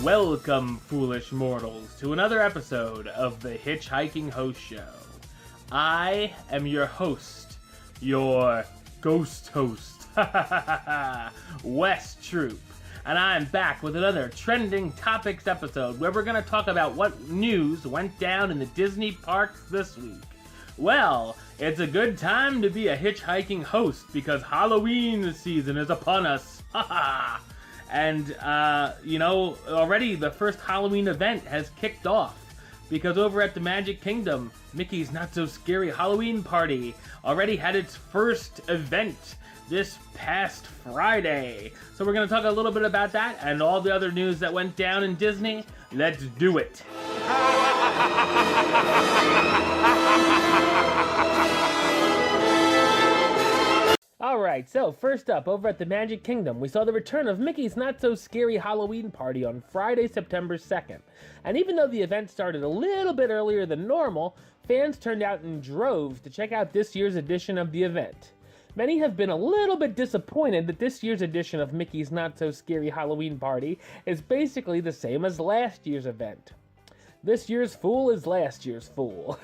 Welcome, foolish mortals, to another episode of the HitchHiking Host Show. I am your host, your ghost host, Wes Troop, and I'm back with another Trending Topics episode where we're going to talk about what news went down in the Disney parks this week. Well, it's a good time to be a hitchhiking host because Halloween season is upon us. And, already the first Halloween event has kicked off because over at the Magic Kingdom, Mickey's NotSoScary Halloween Party already had its first event this past Friday. So we're going to talk a little bit about that and all the other news that went down in Disney. Let's do it. Alright, so first up, over at the Magic Kingdom, we saw the return of Mickey's NotSoScary Halloween Party on Friday, September 2nd. And even though the event started a little bit earlier than normal, fans turned out in droves to check out this year's edition of the event. Many have been a little bit disappointed that this year's edition of Mickey's NotSoScary Halloween Party is basically the same as last year's event. This year's fool is last year's fool.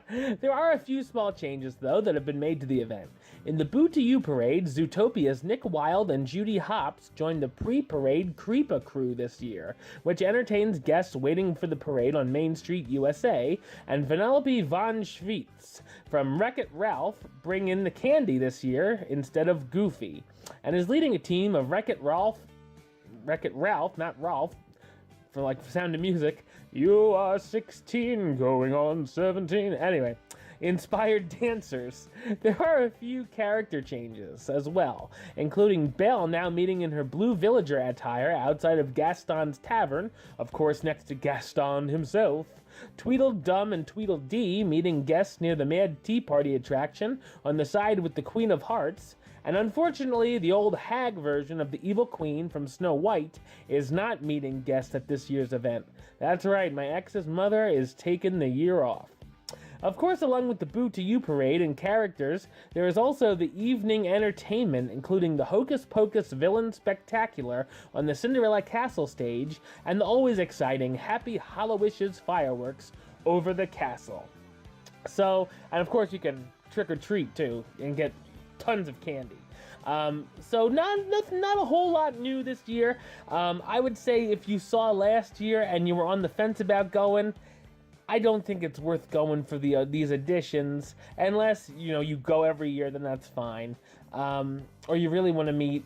There are a few small changes, though, that have been made to the event. In the Boo to You parade, Zootopia's Nick Wilde and Judy Hopps joined the pre-parade Creepa crew this year, which entertains guests waiting for the parade on Main Street, USA, and Vanellope von Schweetz from Wreck-It Ralph bring in the candy this year instead of Goofy, and is leading a team of Wreck-It Ralph, not Ralph, for like Sound of Music. You are 16, going on 17. Anyway, inspired dancers. There are a few character changes as well, including Belle now meeting in her blue villager attire outside of Gaston's Tavern, of course next to Gaston himself. Tweedledum and Tweedledee meeting guests near the Mad Tea Party attraction on the side with the Queen of Hearts. And unfortunately, the old hag version of the Evil Queen from Snow White is not meeting guests at this year's event. That's right, my ex's mother is taking the year off. Of course, along with the Boo to You parade and characters, there is also the evening entertainment, including the Hocus Pocus Villain Spectacular on the Cinderella Castle stage, and the always exciting Happy Hallowishes fireworks over the castle. So, and of course you can trick or treat too, and get tons of candy. So not a whole lot new this year. I would say if you saw last year and you were on the fence about going, I don't think it's worth going for these additions, unless you go every year. Then that's fine. Or you really want to meet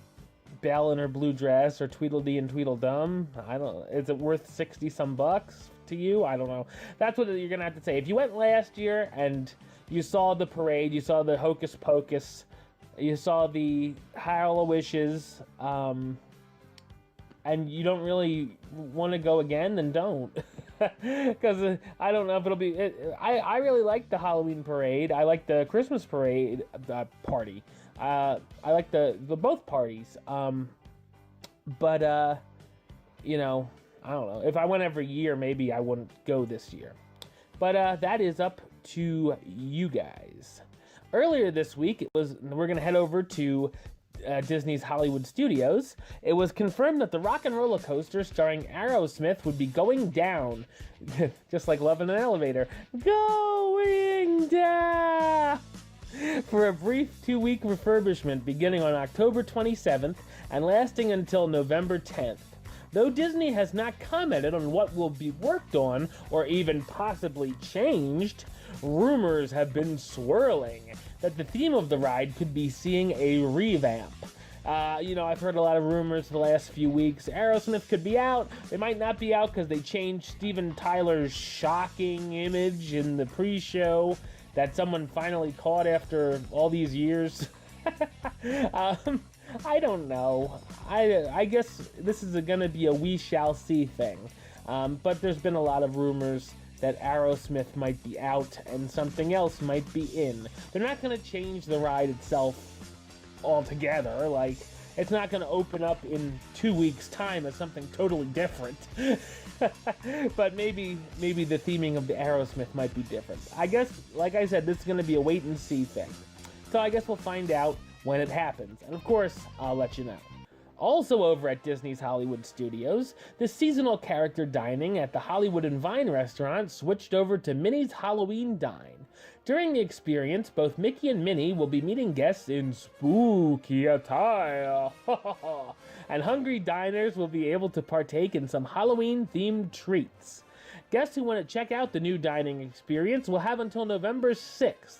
Belle in her blue dress, or Tweedledee and Tweedledum. I don't. Is it worth $60 bucks to you? I don't know. That's what you're gonna have to say. If you went last year and you saw the parade, you saw the Hocus Pocus, you saw the Hallowishes, and you don't really want to go again, then don't. Because I don't know if it'll be... I really like the Halloween parade. I like the Christmas parade party. I like the both parties. But I don't know. If I went every year, maybe I wouldn't go this year. But that is up to you guys. Earlier this week, we're going to head over to Disney's Hollywood Studios. It was confirmed that the Rock and Roller Coaster starring Aerosmith would be going down, just like Love in an Elevator, going down, for a brief 2-week refurbishment beginning on October 27th and lasting until November 10th. Though Disney has not commented on what will be worked on or even possibly changed, rumors have been swirling that the theme of the ride could be seeing a revamp. I've heard a lot of rumors the last few weeks. Aerosmith could be out. They might not be out because they changed Steven Tyler's shocking image in the pre-show that someone finally caught after all these years. I don't know. I guess this is going to be a we shall see thing. But there's been a lot of rumors that Aerosmith might be out and something else might be in. They're not going to change the ride itself altogether. Like, it's not going to open up in 2 weeks' time as something totally different. But maybe the theming of the Aerosmith might be different. I guess, like I said, this is going to be a wait-and-see thing. So I guess we'll find out when it happens. And of course, I'll let you know. Also over at Disney's Hollywood Studios, the seasonal character dining at the Hollywood and Vine restaurant switched over to Minnie's Halloween Dine. During the experience, both Mickey and Minnie will be meeting guests in spooky attire. And hungry diners will be able to partake in some Halloween-themed treats. Guests who want to check out the new dining experience will have until November 6th,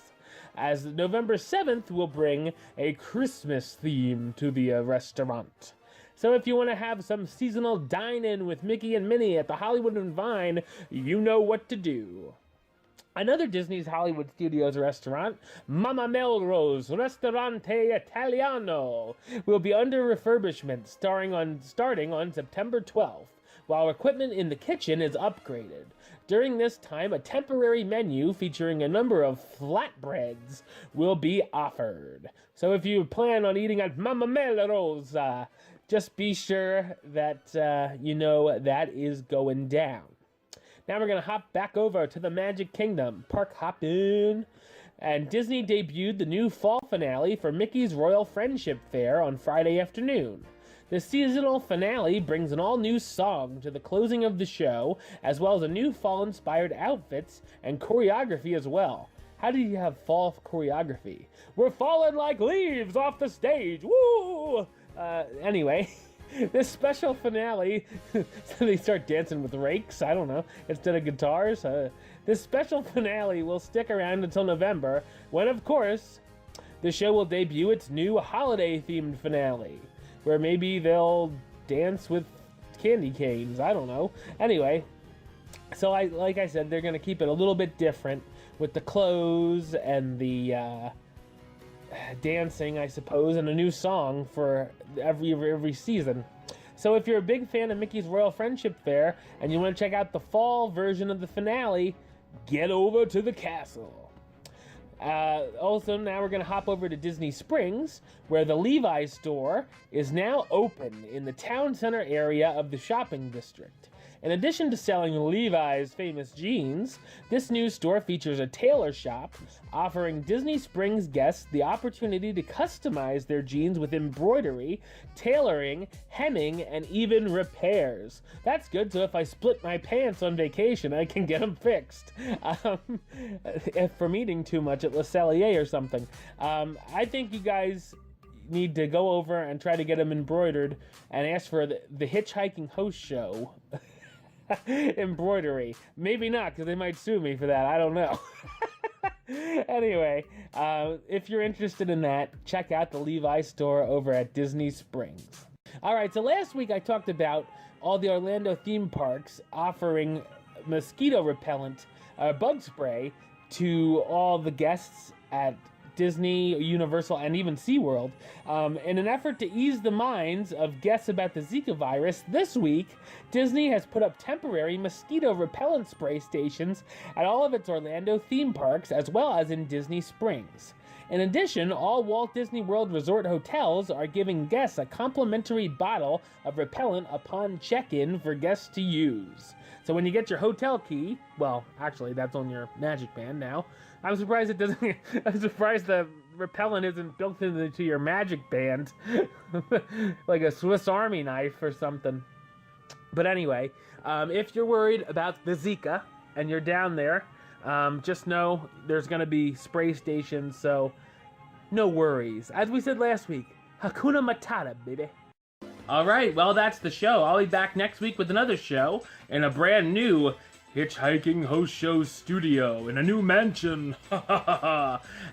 as November 7th will bring a Christmas theme to the restaurant. So if you want to have some seasonal dine-in with Mickey and Minnie at the Hollywood and Vine, you know what to do. Another Disney's Hollywood Studios restaurant, Mama Melrose Ristorante Italiano, will be under refurbishment starting on September 12th, while equipment in the kitchen is upgraded. During this time, a temporary menu featuring a number of flatbreads will be offered. So if you plan on eating at Mama Melrose, just be sure that you know that is going down. Now we're going to hop back over to the Magic Kingdom, park hopping. And Disney debuted the new fall finale for Mickey's Royal Friendship Faire on Friday afternoon. The seasonal finale brings an all-new song to the closing of the show, as well as a new fall-inspired outfits and choreography as well. How do you have fall choreography? We're falling like leaves off the stage, woo! Anyway, this special finale, so they start dancing with rakes, I don't know, instead of guitars. This special finale will stick around until November, when, of course, the show will debut its new holiday-themed finale, where maybe they'll dance with candy canes, I don't know. Anyway, so like I said, they're going to keep it a little bit different with the clothes and the dancing, I suppose, and a new song for every season. So if you're a big fan of Mickey's Royal Friendship Faire and you want to check out the fall version of the finale, get over to the castle. Also, now we're going to hop over to Disney Springs, where the Levi store is now open in the town center area of the shopping district. In addition to selling Levi's famous jeans, this new store features a tailor shop, offering Disney Springs guests the opportunity to customize their jeans with embroidery, tailoring, hemming, and even repairs. That's good, so if I split my pants on vacation, I can get them fixed. If from eating too much at Le Cellier or something. I think you guys need to go over and try to get them embroidered and ask for the HitchHiking host show embroidery. Maybe not, because they might sue me for that. I don't know. Anyway, if you're interested in that, check out the Levi store over at Disney Springs. All right, so last week I talked about all the Orlando theme parks offering mosquito repellent bug spray to all the guests at Disney, Universal, and even SeaWorld. In an effort to ease the minds of guests about the Zika virus, this week, Disney has put up temporary mosquito repellent spray stations at all of its Orlando theme parks, as well as in Disney Springs. In addition, all Walt Disney World resort hotels are giving guests a complimentary bottle of repellent upon check-in for guests to use. So when you get your hotel key, well, actually, that's on your Magic Band now. I'm surprised it doesn't. I'm surprised the repellent isn't built into your Magic Band, like a Swiss Army knife or something. But anyway, if you're worried about the Zika and you're down there, just know there's going to be spray stations, so no worries. As we said last week, Hakuna Matata, baby. All right, well, that's the show. I'll be back next week with another show in a brand new HitchHiking Host Show studio in a new mansion,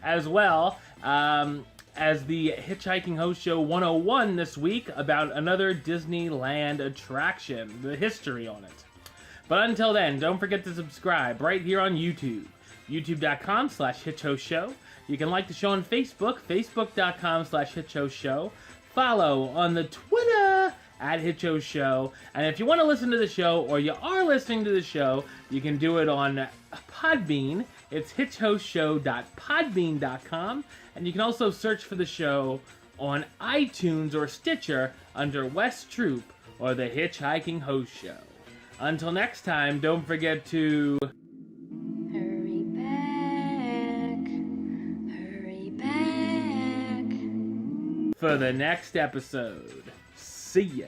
as well as the HitchHiking Host Show 101 this week about another Disneyland attraction, the history on it. But until then, don't forget to subscribe right here on YouTube, youtube.com/HitchHostShow. You can like the show on Facebook, facebook.com/HitchHostShow. Follow on the Twitter at HitchHostShow. And if you want to listen to the show, or you are listening to the show, you can do it on Podbean. It's hitchhostshow.podbean.com. And you can also search for the show on iTunes or Stitcher under West Troop or the HitchHiking Host Show. Until next time, don't forget to hurry back for the next episode. See ya.